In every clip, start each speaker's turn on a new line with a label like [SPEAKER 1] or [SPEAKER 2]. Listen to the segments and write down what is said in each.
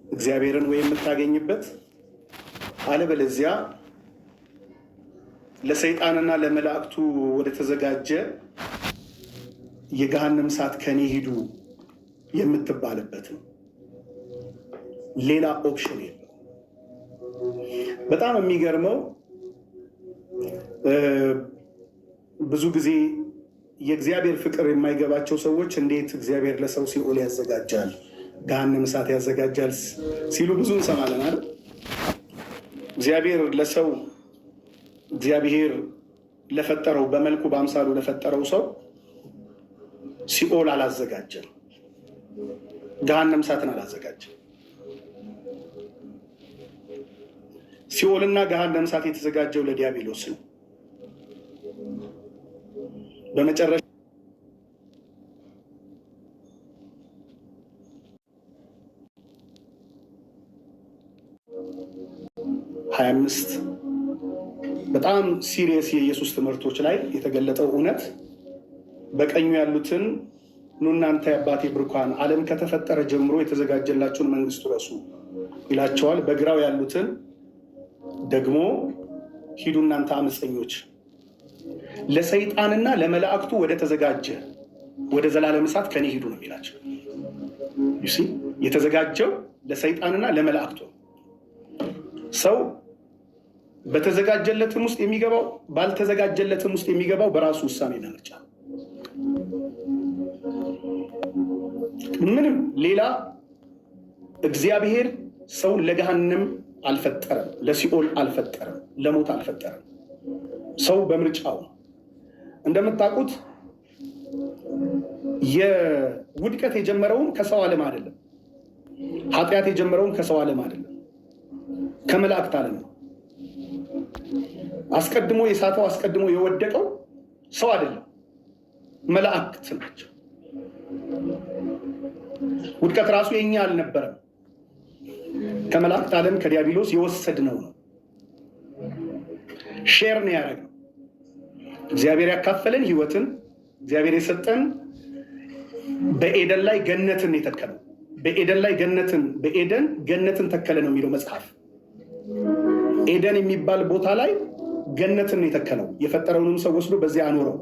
[SPEAKER 1] እግዚአብሔርን ወይ የምታገኝበት አለበለዚያ ለሰይጣንና ለመላእክቱ ወደ ተዘጋጀ የገሃነም እሳት ከኔ ሂዱ የምትባልበት ነው። ሌላ ኦፕሽን የለው። በጣም የሚገርመው ብዙ ጊዜ የእግዚአብሔር ፍቅር የማይገባቸው ሰዎች እንዴት እግዚአብሔር ለሰው ሲኦል ያዘጋጃል፣ ገሃነም እሳት ያዘጋጃል ሲሉ ብዙ እንሰማለን አይደል? እግዚአብሔር ለፈጠረው በመልኩ በአምሳሉ ለፈጠረው ሰው ሲኦል አላዘጋጀም፣ ገሃነም እሳትን አላዘጋጀም። ሲኦልና ገሃነም እሳት የተዘጋጀው ለዲያብሎስ ነው። በመጨረሻ ሀያ አምስት በጣም ሲሪየስ የኢየሱስ ትምህርቶች ላይ የተገለጠው እውነት በቀኙ ያሉትን ኑ እናንተ የአባቴ ብሩካን ዓለም ከተፈጠረ ጀምሮ የተዘጋጀላችሁን መንግስቱ ረሱ ይላቸዋል። በግራው ያሉትን ደግሞ ሂዱ እናንተ አመፀኞች ለሰይጣንና ለመላእክቱ ወደ ተዘጋጀ ወደ ዘላለም እሳት ከኔ ሂዱ ነው የሚላቸው። የተዘጋጀው ለሰይጣንና ለመላእክቱ ሰው በተዘጋጀለትም ውስጥ የሚገባው ባልተዘጋጀለትም ውስጥ የሚገባው በራሱ ውሳኔና ምርጫ። ምንም ሌላ እግዚአብሔር ሰውን ለገሃነም አልፈጠረም፣ ለሲኦል አልፈጠረም፣ ለሞት አልፈጠረም። ሰው በምርጫው እንደምታውቁት የውድቀት የጀመረውም ከሰው ዓለም አይደለም። ኃጢአት የጀመረውም ከሰው ዓለም አይደለም፣ ከመላእክት ዓለም ነው። አስቀድሞ የሳተው አስቀድሞ የወደቀው ሰው አይደለም፣ መላእክት ናቸው። ውድቀት ራሱ የኛ አልነበረም፣ ከመላእክት ዓለም ከዲያብሎስ የወሰድነው ነው። ሼር ነው ያደረግነው። እግዚአብሔር ያካፈለን ህይወትን እግዚአብሔር የሰጠን በኤደን ላይ ገነትን የተከለው በኤደን ገነትን ተከለ ነው የሚለው መጽሐፍ። ኤደን የሚባል ቦታ ላይ ገነትን የተከለው የፈጠረውንም ሰው ወስዶ በዚያ አኖረው።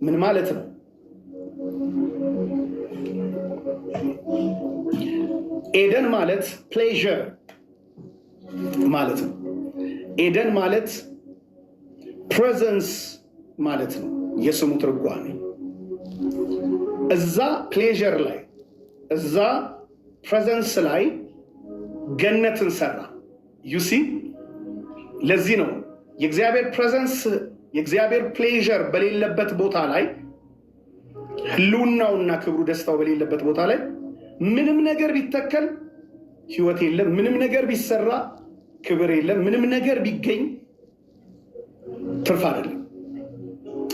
[SPEAKER 1] ምን ማለት ነው? ኤደን ማለት ፕሌዥር ማለት ነው። ኤደን ማለት ፕሬዘንስ ማለት ነው የስሙ ትርጓሜ። እዛ ፕሌዥር ላይ እዛ ፕሬዘንስ ላይ ገነትን ሰራ። ዩሲ ለዚህ ነው የእግዚአብሔር ፕሬዘንስ የእግዚአብሔር ፕሌዥር በሌለበት ቦታ ላይ ህልውናውና ክብሩ ደስታው በሌለበት ቦታ ላይ ምንም ነገር ቢተከል ህይወት የለም። ምንም ነገር ቢሰራ ክብር የለም። ምንም ነገር ቢገኝ ትርፍ አይደለም፣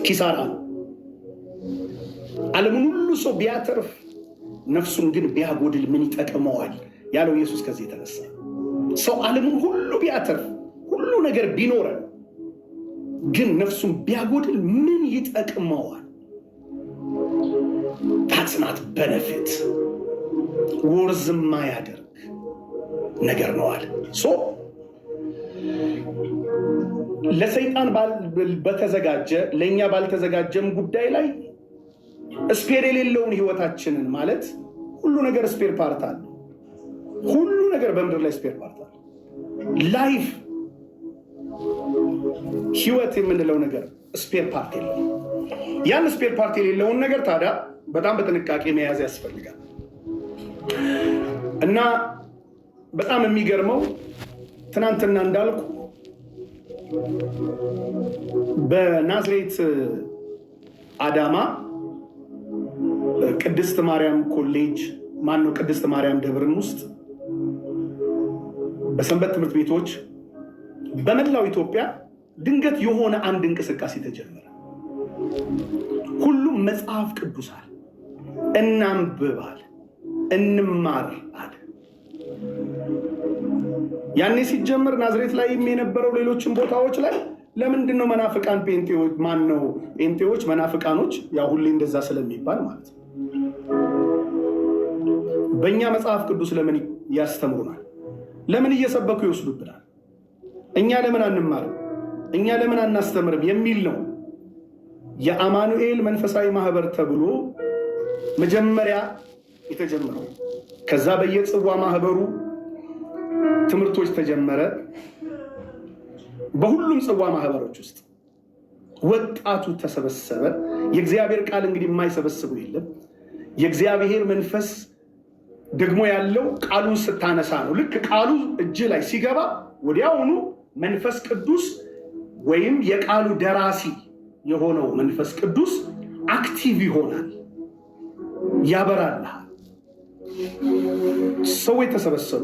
[SPEAKER 1] ኪሳራ ነው። ዓለምን ሁሉ ሰው ቢያተርፍ ነፍሱን ግን ቢያጎድል ምን ይጠቅመዋል ያለው ኢየሱስ ከዚህ የተነሳ ሰው ዓለምን ሁሉ ቢያተርፍ ሁሉ ነገር ቢኖረን ግን ነፍሱን ቢያጎድል ምን ይጠቅመዋል? that's not benefit ወርዝማ ያደርግ ነገር ነው አለ። ለሰይጣን በተዘጋጀ ለኛ ባልተዘጋጀም ጉዳይ ላይ ስፔር የሌለውን ህይወታችንን ማለት ሁሉ ነገር ስፔር ፓርት አለ። ሁሉ ነገር በምድር ላይ ስፔር ፓርት አለ። ላይፍ ህይወት የምንለው ነገር ስፔር ፓርት የለውም። ያን ስፔር ፓርት የሌለውን ነገር ታዲያ በጣም በጥንቃቄ መያዝ ያስፈልጋል። እና በጣም የሚገርመው ትናንትና እንዳልኩ በናዝሬት አዳማ ቅድስት ማርያም ኮሌጅ ቅድስት ማርያም ደብርን ውስጥ በሰንበት ትምህርት ቤቶች በመላው ኢትዮጵያ ድንገት የሆነ አንድ እንቅስቃሴ ተጀመረ። ሁሉም መጽሐፍ ቅዱሳል እናንብባል እንማር አለ። ያኔ ሲጀምር ናዝሬት ላይ የነበረው ሌሎችን ቦታዎች ላይ ለምንድን ነው መናፍቃን ጴንጤዎች ጴንጤዎች መናፍቃኖች ያው ሁሌ እንደዛ ስለሚባል ማለት ነው በእኛ መጽሐፍ ቅዱስ ለምን ያስተምሩናል? ለምን እየሰበኩ ይወስዱብናል? እኛ ለምን አንማርም? እኛ ለምን አናስተምርም? የሚል ነው የአማኑኤል መንፈሳዊ ማህበር ተብሎ መጀመሪያ የተጀመረው። ከዛ በየጽዋ ማህበሩ ትምህርቶች ተጀመረ። በሁሉም ጽዋ ማህበሮች ውስጥ ወጣቱ ተሰበሰበ። የእግዚአብሔር ቃል እንግዲህ የማይሰበስቡ የለም። የእግዚአብሔር መንፈስ ደግሞ ያለው ቃሉን ስታነሳ ነው። ልክ ቃሉ እጅ ላይ ሲገባ ወዲያውኑ መንፈስ ቅዱስ ወይም የቃሉ ደራሲ የሆነው መንፈስ ቅዱስ አክቲቭ ይሆናል፣ ያበራልሃል። ሰዎች የተሰበሰቡ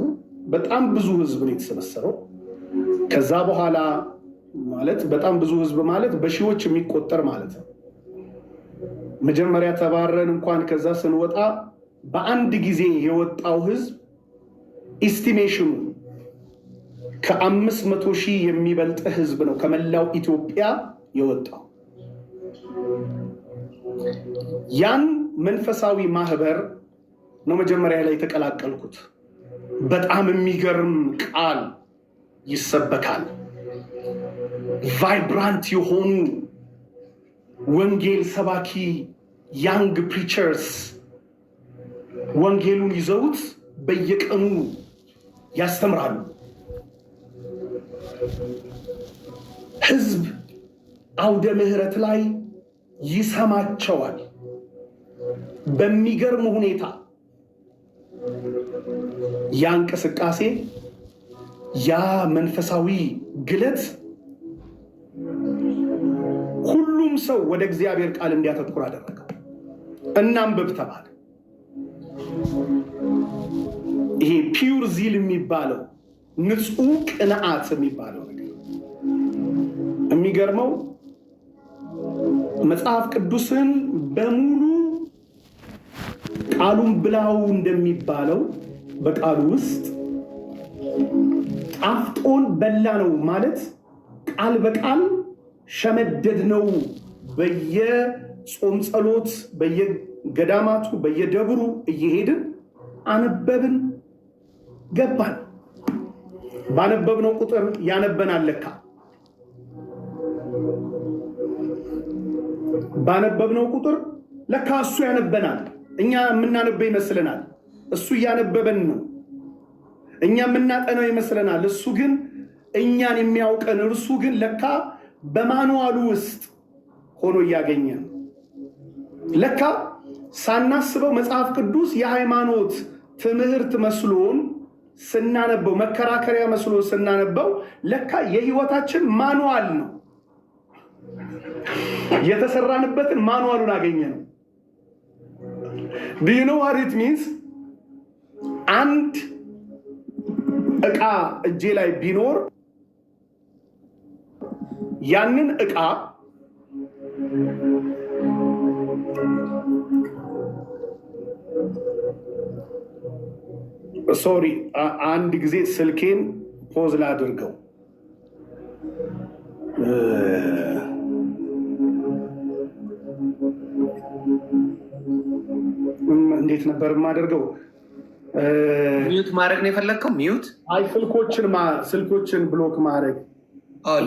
[SPEAKER 1] በጣም ብዙ ህዝብ ነው የተሰበሰበው። ከዛ በኋላ ማለት በጣም ብዙ ህዝብ ማለት በሺዎች የሚቆጠር ማለት ነው። መጀመሪያ ተባረን እንኳን ከዛ ስንወጣ በአንድ ጊዜ የወጣው ህዝብ ኢስቲሜሽኑ ከ500,000 የሚበልጥ ህዝብ ነው ከመላው ኢትዮጵያ የወጣው። ያን መንፈሳዊ ማህበር ነው መጀመሪያ ላይ የተቀላቀልኩት። በጣም የሚገርም ቃል ይሰበካል። ቫይብራንት የሆኑ ወንጌል ሰባኪ ያንግ ፕሪቸርስ ወንጌሉን ይዘውት በየቀኑ ያስተምራሉ። ህዝብ አውደ ምህረት ላይ ይሰማቸዋል። በሚገርም ሁኔታ ያ እንቅስቃሴ፣ ያ መንፈሳዊ ግለት ሁሉም ሰው ወደ እግዚአብሔር ቃል እንዲያተኩር አደረገ። እናንብብ ተባለ። ይሄ ፒውር ዚል የሚባለው ንጹህ ቅንዓት የሚባለው ነገር የሚገርመው መጽሐፍ ቅዱስን በሙሉ ቃሉን ብላው እንደሚባለው በቃሉ ውስጥ ጣፍጦን በላ ነው ማለት ቃል በቃል ሸመደድ ነው። በየጾም ጸሎት፣ በየገዳማቱ፣ በየደብሩ እየሄድን አነበብን፣ ገባን። ባነበብነው ቁጥር ያነበናል። ለካ ባነበብነው ቁጥር ለካ እሱ ያነበናል። እኛ የምናነበው ይመስለናል፣ እሱ እያነበበን ነው። እኛ የምናጠነው ይመስለናል፣ እሱ ግን እኛን የሚያውቀን እርሱ ግን ለካ በማኑዋሉ ውስጥ ሆኖ እያገኘን። ለካ ሳናስበው መጽሐፍ ቅዱስ የሃይማኖት ትምህርት መስሎን ስናነበው፣ መከራከሪያ መስሎ ስናነበው ለካ የህይወታችን ማኑዋል ነው። የተሰራንበትን ማኑዋሉን አገኘ ነው። Do you know what it means? አንድ ዕቃ እጄ ላይ ቢኖር ያንን ዕቃ ሶሪ አንድ ጊዜ ስልኬን ፖዝ ላድርገው። እንዴት ነበር የማደርገው?
[SPEAKER 2] ሚዩት ማድረግ ነው የፈለግከው? ሚዩት
[SPEAKER 1] አይ ስልኮችን ብሎክ ማድረግ።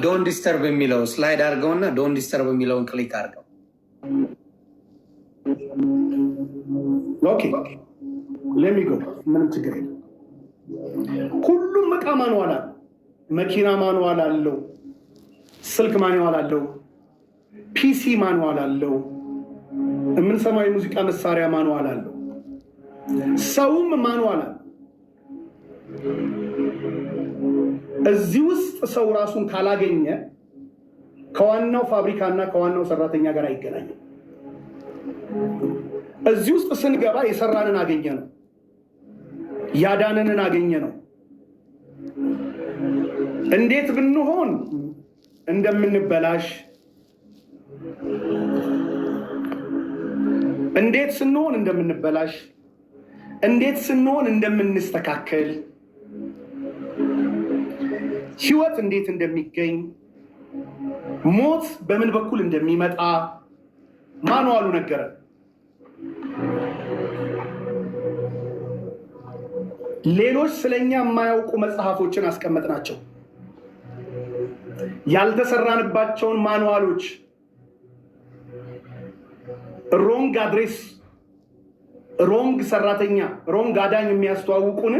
[SPEAKER 2] ዶንት ዲስተርብ የሚለው ስላይድ አድርገውና ዶንት ዲስተርብ የሚለውን ክሊክ አድርገው።
[SPEAKER 1] ኦኬ ለሚጎ ምንም ችግር የለም። ሁሉም ዕቃ ማንዋል አለው። መኪና ማንዋል አለው፣ ስልክ ማንዋል አለው፣ ፒሲ ማንዋል አለው፣ የምንሰማው የሙዚቃ መሳሪያ ማንዋል አለው፣ ሰውም ማንዋል አለው። እዚህ ውስጥ ሰው ራሱን ካላገኘ ከዋናው ፋብሪካና ከዋናው ሰራተኛ ጋር አይገናኝም። እዚህ ውስጥ ስንገባ የሰራንን አገኘ ነው፣ ያዳነንን አገኘ ነው። እንዴት ብንሆን እንደምንበላሽ፣ እንዴት ስንሆን እንደምንበላሽ፣ እንዴት ስንሆን እንደምንስተካከል፣ ህይወት እንዴት እንደሚገኝ፣ ሞት በምን በኩል እንደሚመጣ ማኑዋሉ ነገረን። ሌሎች ስለኛ የማያውቁ መጽሐፎችን አስቀመጥናቸው። ያልተሰራንባቸውን ማኑዋሎች፣ ሮንግ አድሬስ፣ ሮንግ ሰራተኛ፣ ሮንግ አዳኝ የሚያስተዋውቁን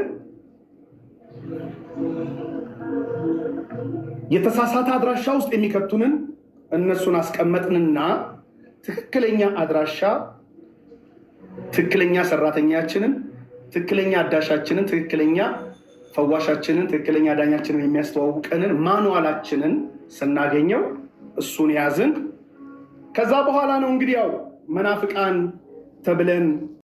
[SPEAKER 1] የተሳሳተ አድራሻ ውስጥ የሚከቱንን እነሱን አስቀመጥንና ትክክለኛ አድራሻ፣ ትክክለኛ ሰራተኛችንን፣ ትክክለኛ አዳሻችንን፣ ትክክለኛ ፈዋሻችንን፣ ትክክለኛ አዳኛችንን የሚያስተዋውቀንን ማኑዋላችንን ስናገኘው እሱን ያዝን። ከዛ በኋላ ነው እንግዲህ ያው መናፍቃን ተብለን